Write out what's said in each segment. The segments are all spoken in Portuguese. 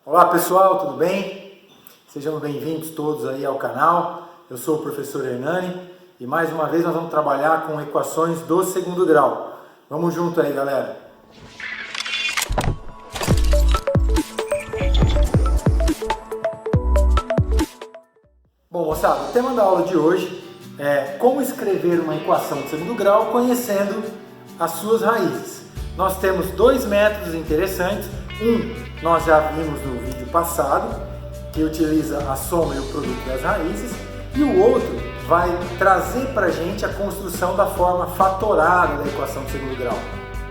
Olá pessoal, tudo bem? Sejam bem-vindos todos aí ao canal. Eu sou o professor Hernani e mais uma vez nós vamos trabalhar com equações do segundo grau. Vamos junto aí, galera! Bom, moçada, o tema da aula de hoje é como escrever uma equação de segundo grau conhecendo as suas raízes. Nós temos dois métodos interessantes. Um nós já vimos no vídeo passado, que utiliza a soma e o produto das raízes, e o outro vai trazer para a gente a construção da forma fatorada da equação de segundo grau.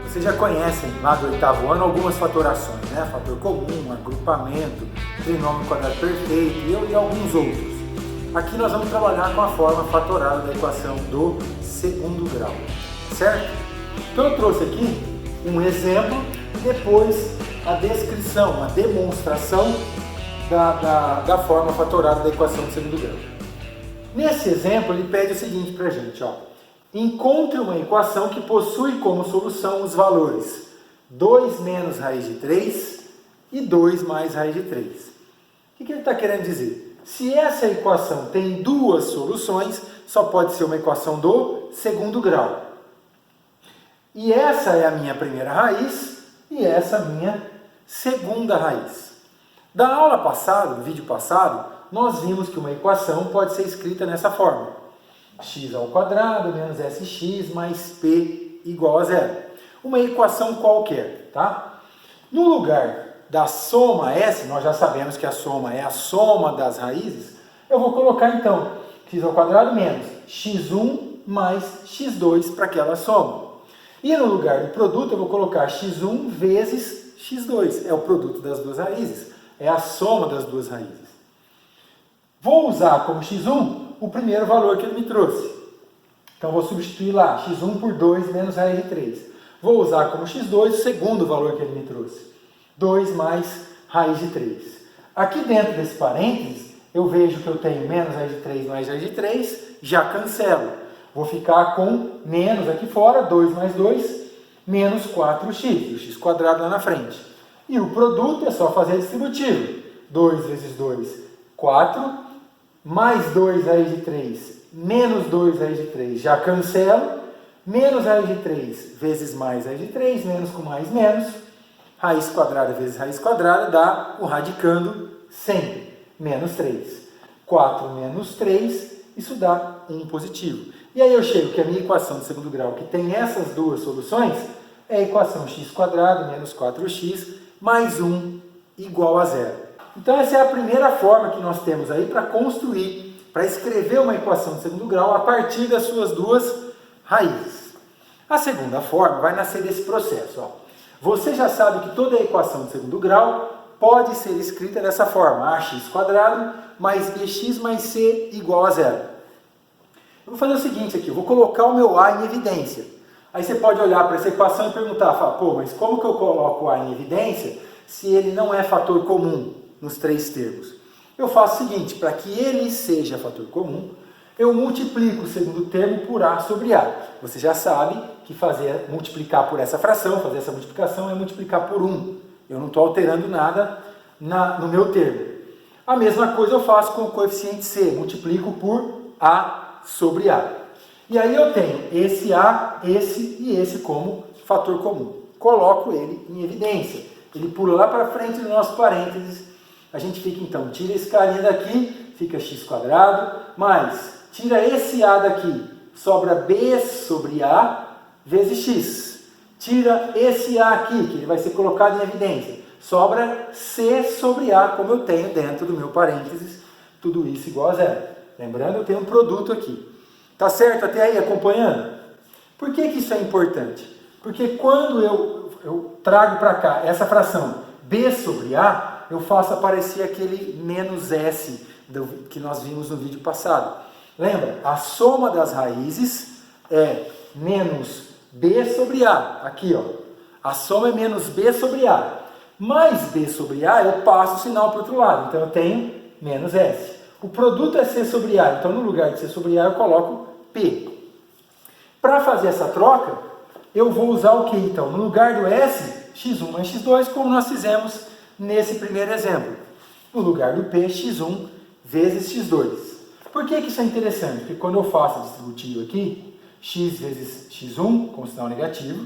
Vocês já conhecem lá do oitavo ano algumas fatorações, né? Fator comum, agrupamento, trinômio quadrado perfeito e alguns outros. Aqui nós vamos trabalhar com a forma fatorada da equação do segundo grau, certo? Então eu trouxe aqui um exemplo e depois a descrição, a demonstração da forma fatorada da equação de segundo grau. Nesse exemplo ele pede o seguinte para a gente, ó. Encontre uma equação que possui como solução os valores 2 menos raiz de 3 e 2 mais raiz de 3. O que ele está querendo dizer? Se essa equação tem duas soluções, só pode ser uma equação do segundo grau. E essa é a minha primeira raiz e essa a minha segunda raiz. Da aula passada, do vídeo passado, nós vimos que uma equação pode ser escrita nessa forma. X ao quadrado menos sx mais p igual a zero. Uma equação qualquer, tá? No lugar da soma S, nós já sabemos que a soma é a soma das raízes, eu vou colocar então x ao quadrado menos x1 mais x2 para aquela soma. E no lugar do produto eu vou colocar x1 vezes x2, é o produto das duas raízes, é a soma das duas raízes. Vou usar como x1 o primeiro valor que ele me trouxe. Então vou substituir lá x1 por 2 menos raiz de 3. Vou usar como x2 o segundo valor que ele me trouxe, 2 mais raiz de 3. Aqui dentro desse parênteses, eu vejo que eu tenho menos raiz de 3 mais raiz de 3, já cancelo. Vou ficar com menos aqui fora, 2 mais 2, menos 4x, o x quadrado lá na frente. E o produto é só fazer distributivo. 2 vezes 2, 4, mais 2 raiz de 3, menos 2 raiz de 3, já cancelo. Menos raiz de 3 vezes mais raiz de 3, menos com mais, menos. Raiz quadrada vezes raiz quadrada dá o radicando sempre, menos 3. 4 menos 3, isso dá 1 positivo. E aí eu chego que a minha equação de segundo grau, que tem essas duas soluções, é a equação x quadrado menos 4x mais 1 igual a zero. Então essa é a primeira forma que nós temos aí para construir, para escrever uma equação de segundo grau a partir das suas duas raízes. A segunda forma vai nascer desse processo, ó. Você já sabe que toda equação de segundo grau pode ser escrita dessa forma, ax quadrado mais bx mais c igual a zero. Eu vou fazer o seguinte aqui, eu vou colocar o meu a em evidência. Aí você pode olhar para essa equação e perguntar, pô, mas como que eu coloco o a em evidência se ele não é fator comum nos três termos? Eu faço o seguinte, para que ele seja fator comum, eu multiplico o segundo termo por a sobre a. Você já sabe que multiplicar por essa fração, fazer essa multiplicação é multiplicar por 1. Eu não estou alterando nada no meu termo. A mesma coisa eu faço com o coeficiente c, multiplico por a sobre a. E aí eu tenho esse a, esse e esse como fator comum. Coloco ele em evidência. Ele pula lá para frente no nosso parênteses. A gente fica então, tira esse carinha daqui, fica x quadrado, mais tira esse a daqui, sobra b sobre a vezes x. Tira esse a aqui, que ele vai ser colocado em evidência. Sobra c sobre a, como eu tenho dentro do meu parênteses, tudo isso igual a zero. Lembrando, eu tenho um produto aqui. Tá certo até aí, acompanhando? Por que isso é importante? Porque quando eu trago para cá essa fração b sobre a, eu faço aparecer aquele menos s que nós vimos no vídeo passado. Lembra? A soma das raízes é menos b sobre a. Aqui, ó. A soma é menos b sobre a. Mais b sobre a, eu passo o sinal para o outro lado. Então, eu tenho menos s. O produto é c sobre a. Então, no lugar de c sobre a, eu coloco p. Para fazer essa troca, eu vou usar o que, então? No lugar do s, x1 mais x2, como nós fizemos nesse primeiro exemplo. No lugar do P, x1 vezes x2. Por que isso é interessante? Porque quando eu faço a distributiva aqui, x vezes x1 com sinal negativo,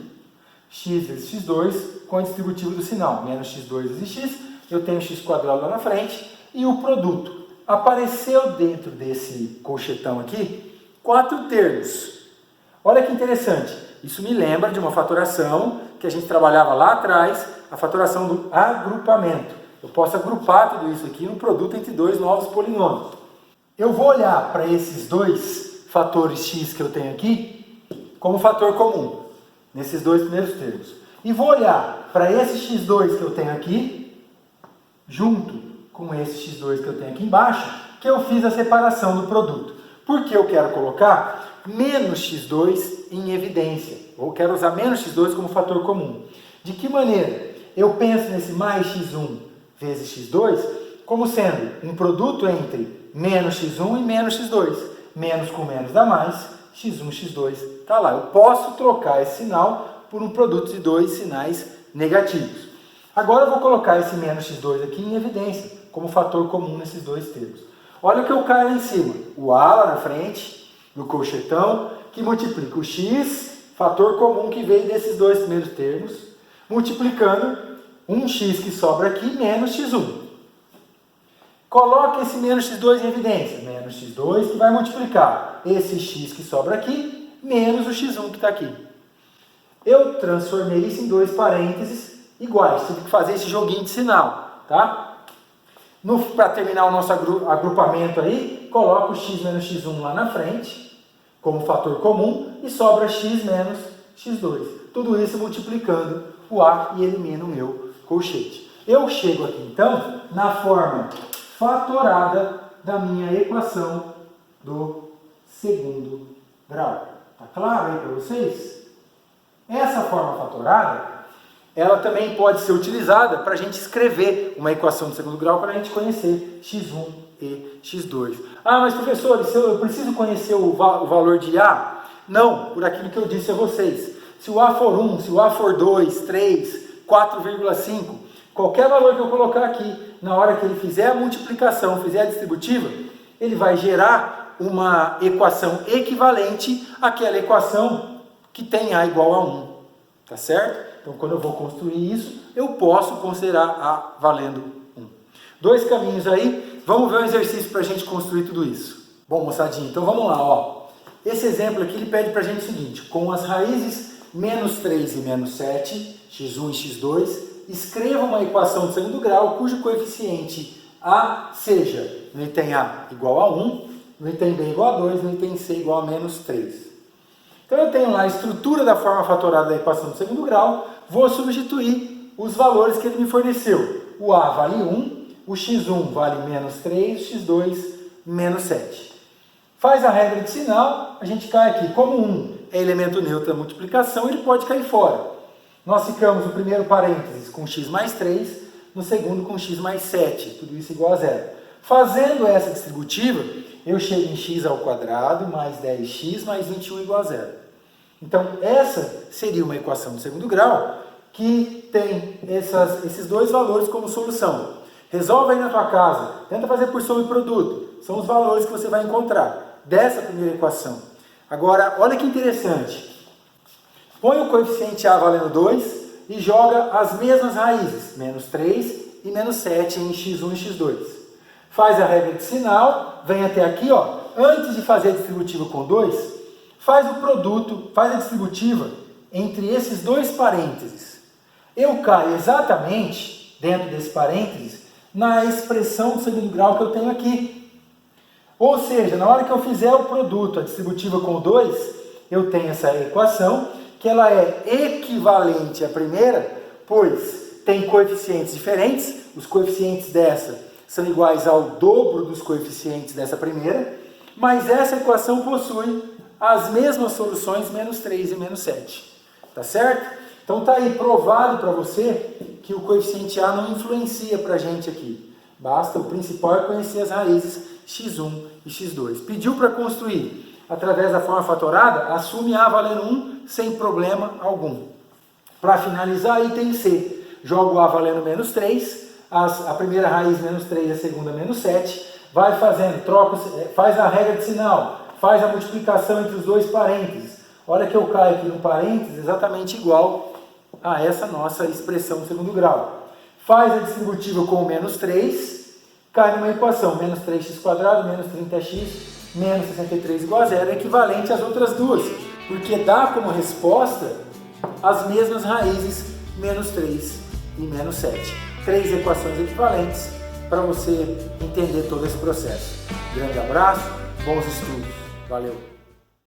x vezes x2 com a distributiva do sinal, menos x2 vezes x, eu tenho x quadrado lá na frente, e o produto. Apareceu dentro desse colchetão aqui 4 termos. Olha que interessante, isso me lembra de uma fatoração que a gente trabalhava lá atrás, a fatoração do agrupamento. Eu posso agrupar tudo isso aqui no produto entre dois novos polinômios. Eu vou olhar para esses dois fatores x que eu tenho aqui como fator comum, nesses dois primeiros termos. E vou olhar para esse x2 que eu tenho aqui, junto com esse x2 que eu tenho aqui embaixo, que eu fiz a separação do produto. Porque eu quero colocar menos x2 em evidência. Ou quero usar menos x2 como fator comum. De que maneira? Eu penso nesse mais x1 vezes x2 como sendo um produto entre menos x1 e menos x2. Menos com menos dá mais, x1, x2 está lá. Eu posso trocar esse sinal por um produto de dois sinais negativos. Agora eu vou colocar esse menos x2 aqui em evidência, como fator comum nesses dois termos. Olha o que eu caio lá em cima. O A lá na frente, no colchetão, que multiplica o x, fator comum que veio desses dois primeiros termos, multiplicando um x que sobra aqui menos x1. Coloque esse menos x2 em evidência. Menos x2 que vai multiplicar esse x que sobra aqui, menos o x1 que está aqui. Eu transformei isso em dois parênteses iguais. Tive que fazer esse joguinho de sinal, tá? Para terminar o nosso agrupamento aí, coloco o x menos x1 lá na frente, como fator comum, e sobra x menos x2. Tudo isso multiplicando o A e elimino o meu colchete. Eu chego aqui, então, na forma fatorada da minha equação do segundo grau. Tá claro aí para vocês? Essa forma fatorada, ela também pode ser utilizada para a gente escrever uma equação do segundo grau para a gente conhecer x1 e x2. Ah, mas professor, eu preciso conhecer o valor de A? Não, por aquilo que eu disse a vocês. Se o A for 1, se o A for 2, 3, 4,5, qualquer valor que eu colocar aqui, na hora que ele fizer a multiplicação, fizer a distributiva, ele vai gerar uma equação equivalente àquela equação que tem A igual a 1. Tá certo? Então, quando eu vou construir isso, eu posso considerar A valendo 1. Dois caminhos aí. Vamos ver um exercício para a gente construir tudo isso. Bom, moçadinha, então vamos lá. Ó. Esse exemplo aqui ele pede para a gente o seguinte. Com as raízes menos 3 e menos 7, x1 e x2, escreva uma equação de segundo grau cujo coeficiente A seja no item A igual a 1, no item B igual a 2, no item C igual a menos 3. Então eu tenho lá a estrutura da forma fatorada da equação de segundo grau, vou substituir os valores que ele me forneceu. O A vale 1, o x1 vale menos 3, o x2 menos 7. Faz a regra de sinal, a gente cai aqui. Como 1 é elemento neutro da multiplicação, ele pode cair fora. Nós ficamos no primeiro parênteses com x mais 3, no segundo com x mais 7, tudo isso igual a zero. Fazendo essa distributiva, eu chego em x ao quadrado mais 10x mais 21 igual a zero. Então, essa seria uma equação de segundo grau que tem esses dois valores como solução. Resolve aí na tua casa, tenta fazer por soma e produto. São os valores que você vai encontrar dessa primeira equação. Agora, olha que interessante. Põe o coeficiente A valendo 2 e joga as mesmas raízes, menos 3 e menos 7 em x1 e x2. Faz a regra de sinal, vem até aqui, ó. Antes de fazer a distributiva com 2, faz o produto, faz a distributiva entre esses dois parênteses. Eu caio exatamente, dentro desse parênteses, na expressão do segundo grau que eu tenho aqui. Ou seja, na hora que eu fizer o produto, a distributiva com 2, eu tenho essa equação, que ela é equivalente à primeira, pois tem coeficientes diferentes, os coeficientes dessa são iguais ao dobro dos coeficientes dessa primeira, mas essa equação possui as mesmas soluções, menos 3 e menos 7. Tá certo? Então tá aí provado para você que o coeficiente A não influencia para a gente aqui. Basta, o principal é conhecer as raízes x1 e x2. Pediu para construir através da forma fatorada, assume A valendo 1 sem problema algum. Para finalizar, item C. Jogo A valendo menos 3, a primeira raiz menos 3, a segunda menos 7, vai fazendo, faz a regra de sinal, faz a multiplicação entre os dois parênteses. Olha que eu caio aqui no parênteses exatamente igual a essa nossa expressão de segundo grau. Faz a distributiva com o menos 3, cai numa equação, menos 3x², menos 30x, menos 63 igual a zero, é equivalente às outras duas, porque dá como resposta as mesmas raízes, menos 3 e menos 7. 3 equações equivalentes para você entender todo esse processo. Grande abraço, bons estudos, valeu!